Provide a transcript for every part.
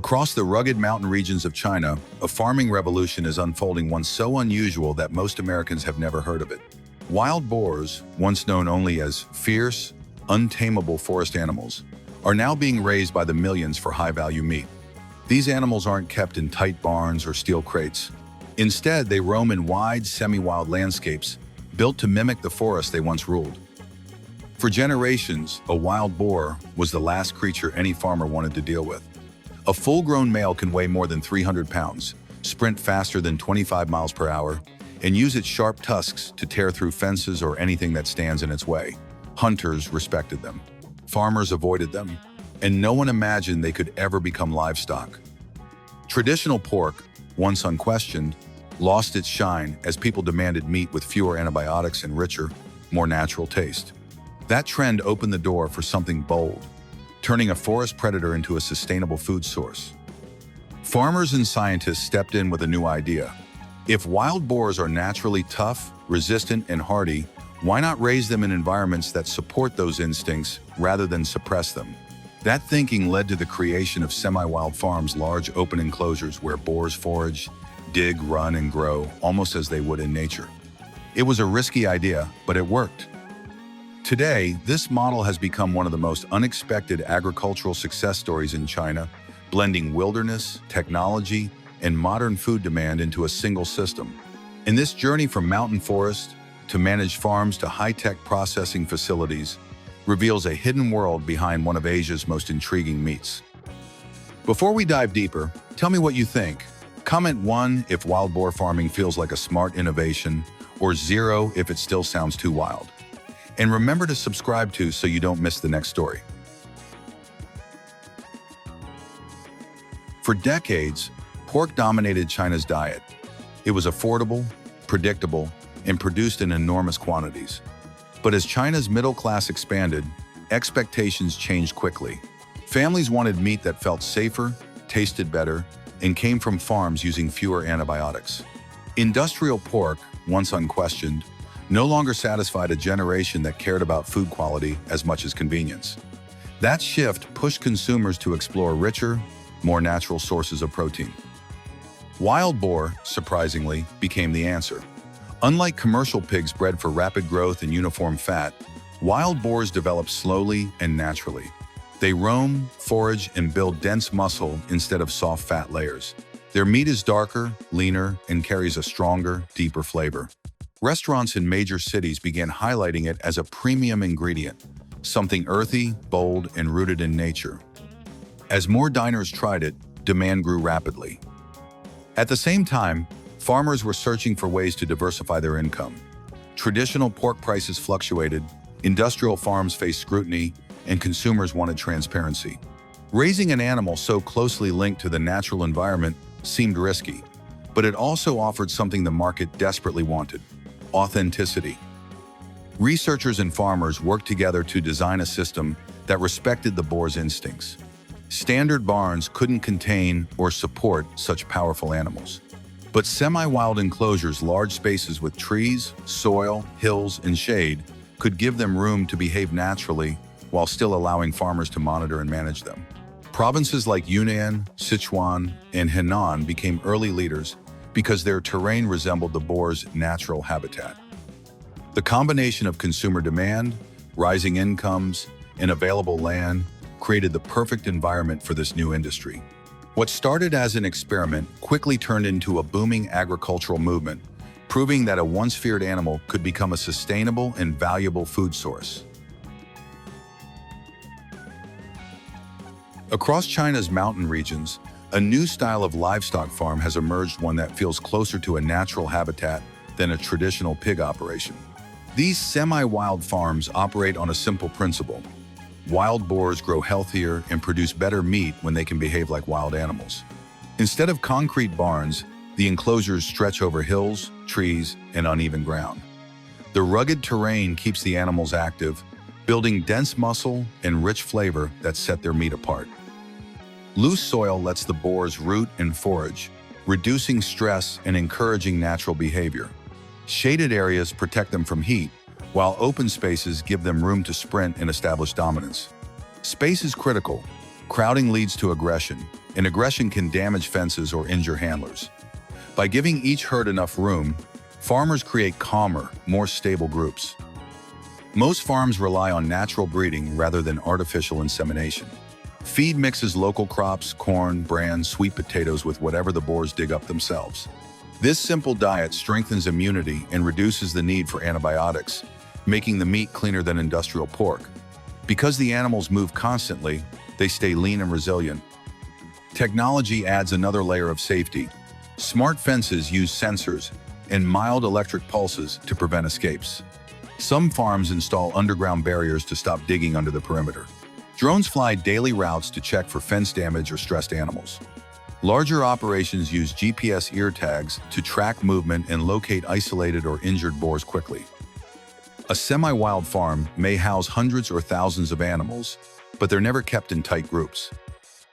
Across the rugged mountain regions of China, a farming revolution is unfolding, one so unusual that most Americans have never heard of it. Wild boars, once known only as fierce, untamable forest animals, are now being raised by the millions for high-value meat. These animals aren't kept in tight barns or steel crates. Instead, they roam in wide, semi-wild landscapes, built to mimic the forest they once ruled. For generations, a wild boar was the last creature any farmer wanted to deal with. A full-grown male can weigh more than 300 pounds, sprint faster than 25 miles per hour, and use its sharp tusks to tear through fences or anything that stands in its way. Hunters respected them. Farmers avoided them, and no one imagined they could ever become livestock. Traditional pork, once unquestioned, lost its shine as people demanded meat with fewer antibiotics and richer, more natural taste. That trend opened the door for something bold, turning a forest predator into a sustainable food source. Farmers and scientists stepped in with a new idea. If wild boars are naturally tough, resistant, and hardy, why not raise them in environments that support those instincts rather than suppress them? That thinking led to the creation of semi-wild farms, large open enclosures where boars forage, dig, run, and grow, almost as they would in nature. It was a risky idea, but it worked. Today, this model has become one of the most unexpected agricultural success stories in China, blending wilderness, technology, and modern food demand into a single system. In this journey from mountain forest to managed farms to high-tech processing facilities, reveals a hidden world behind one of Asia's most intriguing meats. Before we dive deeper, tell me what you think. Comment 1 if wild boar farming feels like a smart innovation, or 0 if it still sounds too wild. And remember to subscribe too so you don't miss the next story. For decades, pork dominated China's diet. It was affordable, predictable, and produced in enormous quantities. But as China's middle class expanded, expectations changed quickly. Families wanted meat that felt safer, tasted better, and came from farms using fewer antibiotics. Industrial pork, once unquestioned, no longer satisfied a generation that cared about food quality as much as convenience. That shift pushed consumers to explore richer, more natural sources of protein. Wild boar, surprisingly, became the answer. Unlike commercial pigs bred for rapid growth and uniform fat, wild boars develop slowly and naturally. They roam, forage, and build dense muscle instead of soft fat layers. Their meat is darker, leaner, and carries a stronger, deeper flavor. Restaurants in major cities began highlighting it as a premium ingredient, something earthy, bold, and rooted in nature. As more diners tried it, demand grew rapidly. At the same time, farmers were searching for ways to diversify their income. Traditional pork prices fluctuated, industrial farms faced scrutiny, and consumers wanted transparency. Raising an animal so closely linked to the natural environment seemed risky, but it also offered something the market desperately wanted: authenticity. Researchers and farmers worked together to design a system that respected the boar's instincts. Standard barns couldn't contain or support such powerful animals. But semi-wild enclosures, large spaces with trees, soil, hills, and shade, could give them room to behave naturally while still allowing farmers to monitor and manage them. Provinces like Yunnan, Sichuan, and Henan became early leaders because their terrain resembled the boar's natural habitat. The combination of consumer demand, rising incomes, and available land created the perfect environment for this new industry. What started as an experiment quickly turned into a booming agricultural movement, proving that a once feared animal could become a sustainable and valuable food source. Across China's mountain regions, a new style of livestock farm has emerged, one that feels closer to a natural habitat than a traditional pig operation. These semi-wild farms operate on a simple principle. Wild boars grow healthier and produce better meat when they can behave like wild animals. Instead of concrete barns, the enclosures stretch over hills, trees, and uneven ground. The rugged terrain keeps the animals active, building dense muscle and rich flavor that set their meat apart. Loose soil lets the boars root and forage, reducing stress and encouraging natural behavior. Shaded areas protect them from heat, while open spaces give them room to sprint and establish dominance. Space is critical. Crowding leads to aggression, and aggression can damage fences or injure handlers. By giving each herd enough room, farmers create calmer, more stable groups. Most farms rely on natural breeding rather than artificial insemination. Feed mixes local crops, corn, bran, sweet potatoes with whatever the boars dig up themselves. This simple diet strengthens immunity and reduces the need for antibiotics, making the meat cleaner than industrial pork. Because the animals move constantly, they stay lean and resilient. Technology adds another layer of safety. Smart fences use sensors and mild electric pulses to prevent escapes. Some farms install underground barriers to stop digging under the perimeter. Drones fly daily routes to check for fence damage or stressed animals. Larger operations use GPS ear tags to track movement and locate isolated or injured boars quickly. A semi-wild farm may house hundreds or thousands of animals, but they're never kept in tight groups.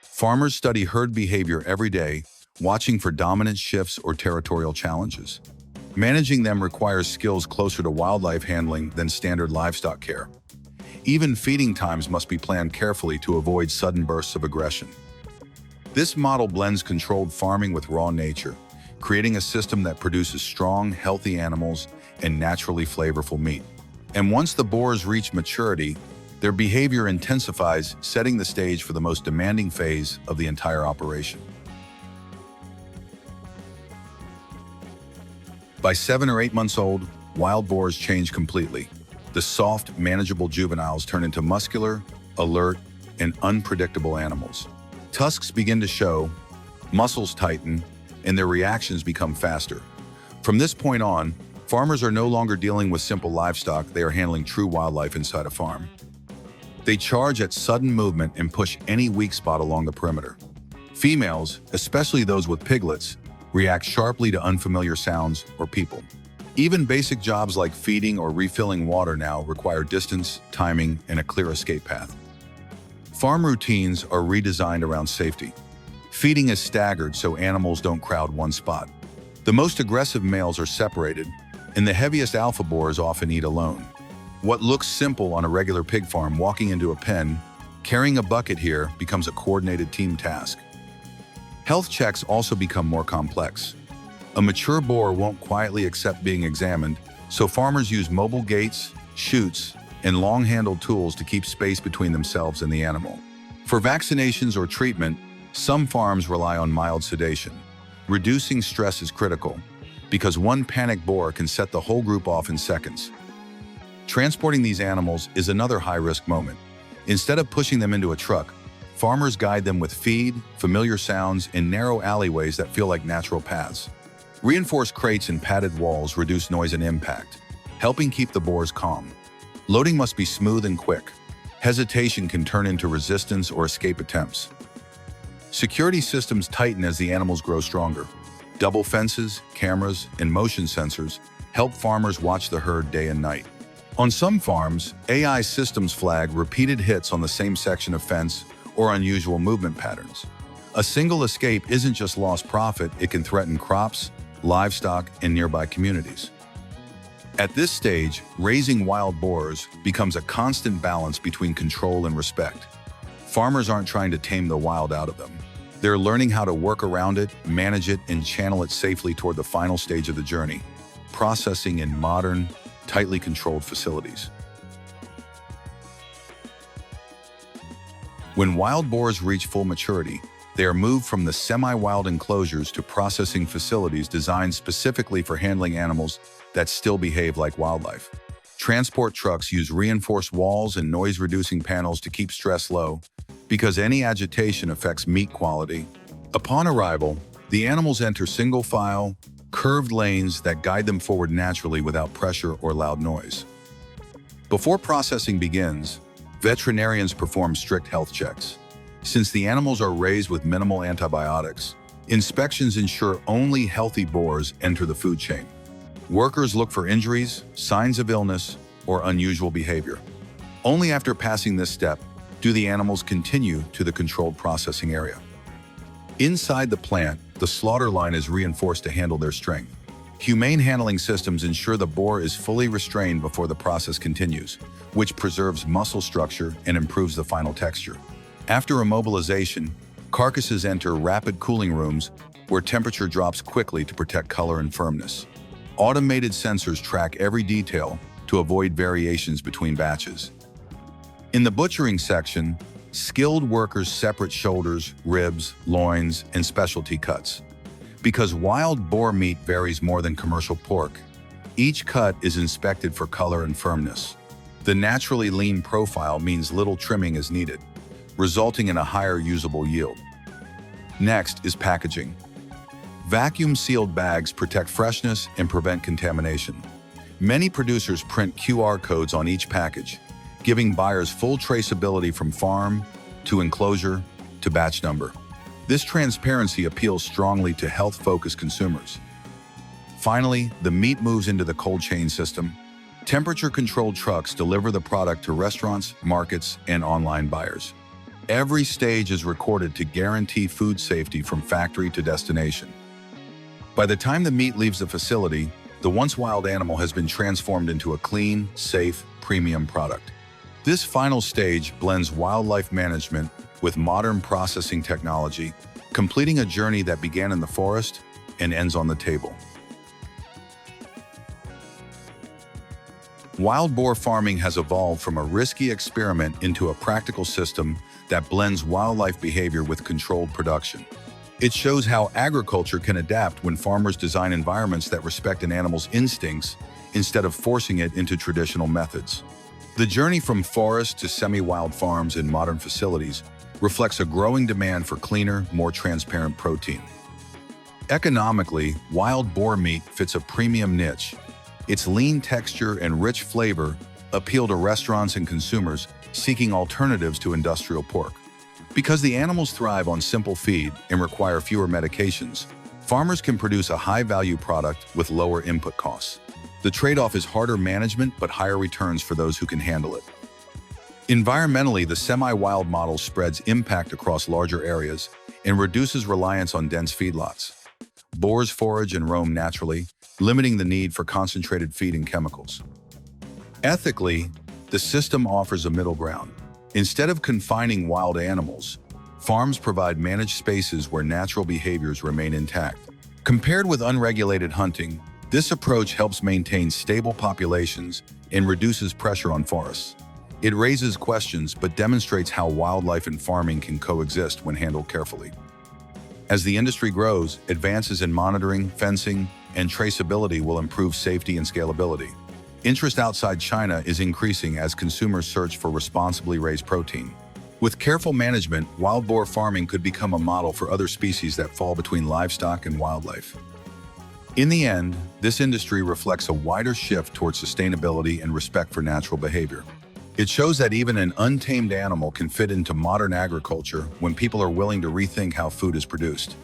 Farmers study herd behavior every day, watching for dominant shifts or territorial challenges. Managing them requires skills closer to wildlife handling than standard livestock care. Even feeding times must be planned carefully to avoid sudden bursts of aggression. This model blends controlled farming with raw nature, creating a system that produces strong, healthy animals and naturally flavorful meat. And once the boars reach maturity, their behavior intensifies, setting the stage for the most demanding phase of the entire operation. By 7 or 8 months old, wild boars change completely. The soft, manageable juveniles turn into muscular, alert, and unpredictable animals. Tusks begin to show, muscles tighten, and their reactions become faster. From this point on, farmers are no longer dealing with simple livestock, they are handling true wildlife inside a farm. They charge at sudden movement and push any weak spot along the perimeter. Females, especially those with piglets, react sharply to unfamiliar sounds or people. Even basic jobs like feeding or refilling water now require distance, timing, and a clear escape path. Farm routines are redesigned around safety. Feeding is staggered so animals don't crowd one spot. The most aggressive males are separated, and the heaviest alpha boars often eat alone. What looks simple on a regular pig farm, walking into a pen, carrying a bucket here, becomes a coordinated team task. Health checks also become more complex. A mature boar won't quietly accept being examined, so farmers use mobile gates, chutes, and long-handled tools to keep space between themselves and the animal. For vaccinations or treatment, some farms rely on mild sedation. Reducing stress is critical, because one panicked boar can set the whole group off in seconds. Transporting these animals is another high-risk moment. Instead of pushing them into a truck, farmers guide them with feed, familiar sounds, and narrow alleyways that feel like natural paths. Reinforced crates and padded walls reduce noise and impact, helping keep the boars calm. Loading must be smooth and quick. Hesitation can turn into resistance or escape attempts. Security systems tighten as the animals grow stronger. Double fences, cameras, and motion sensors help farmers watch the herd day and night. On some farms, AI systems flag repeated hits on the same section of fence or unusual movement patterns. A single escape isn't just lost profit, it can threaten crops, livestock, and nearby communities. At this stage, raising wild boars becomes a constant balance between control and respect. Farmers aren't trying to tame the wild out of them. They're learning how to work around it, manage it, and channel it safely toward the final stage of the journey, processing in modern, tightly controlled facilities. When wild boars reach full maturity, they are moved from the semi-wild enclosures to processing facilities designed specifically for handling animals that still behave like wildlife. Transport trucks use reinforced walls and noise-reducing panels to keep stress low, because any agitation affects meat quality. Upon arrival, the animals enter single-file, curved lanes that guide them forward naturally without pressure or loud noise. Before processing begins, veterinarians perform strict health checks. Since the animals are raised with minimal antibiotics, inspections ensure only healthy boars enter the food chain. Workers look for injuries, signs of illness, or unusual behavior. Only after passing this step do the animals continue to the controlled processing area. Inside the plant, the slaughter line is reinforced to handle their strength. Humane handling systems ensure the boar is fully restrained before the process continues, which preserves muscle structure and improves the final texture. After immobilization, Carcasses enter rapid cooling rooms where temperature drops quickly to protect color and firmness. Automated sensors track every detail to avoid variations between batches. In the butchering section, skilled workers separate shoulders, ribs, loins, and specialty cuts. Because wild boar meat varies more than commercial pork, each cut is inspected for color and firmness. The naturally lean profile means little trimming is needed, resulting in a higher usable yield. Next is packaging. Vacuum-sealed bags protect freshness and prevent contamination. Many producers print QR codes on each package, giving buyers full traceability from farm to enclosure to batch number. This transparency appeals strongly to health-focused consumers. Finally, the meat moves into the cold chain system. Temperature-controlled trucks deliver the product to restaurants, markets, and online buyers. Every stage is recorded to guarantee food safety from factory to destination. By the time the meat leaves the facility, the once wild animal has been transformed into a clean, safe, premium product. This final stage blends wildlife management with modern processing technology, completing a journey that began in the forest and ends on the table. Wild boar farming has evolved from a risky experiment into a practical system that blends wildlife behavior with controlled production. It shows how agriculture can adapt when farmers design environments that respect an animal's instincts instead of forcing it into traditional methods. The journey from forest to semi-wild farms in modern facilities reflects a growing demand for cleaner, more transparent protein. Economically, wild boar meat fits a premium niche. Its lean texture and rich flavor appeal to restaurants and consumers seeking alternatives to industrial pork. Because the animals thrive on simple feed and require fewer medications, farmers can produce a high-value product with lower input costs. The trade-off is harder management but higher returns for those who can handle it. Environmentally, the semi-wild model spreads impact across larger areas and reduces reliance on dense feedlots. Boars forage and roam naturally, limiting the need for concentrated feed and chemicals. Ethically, the system offers a middle ground. Instead of confining wild animals, farms provide managed spaces where natural behaviors remain intact. Compared with unregulated hunting, this approach helps maintain stable populations and reduces pressure on forests. It raises questions but demonstrates how wildlife and farming can coexist when handled carefully. As the industry grows, advances in monitoring, fencing, and traceability will improve safety and scalability. Interest outside China is increasing as consumers search for responsibly raised protein. With careful management, wild boar farming could become a model for other species that fall between livestock and wildlife. In the end, this industry reflects a wider shift towards sustainability and respect for natural behavior. It shows that even an untamed animal can fit into modern agriculture when people are willing to rethink how food is produced.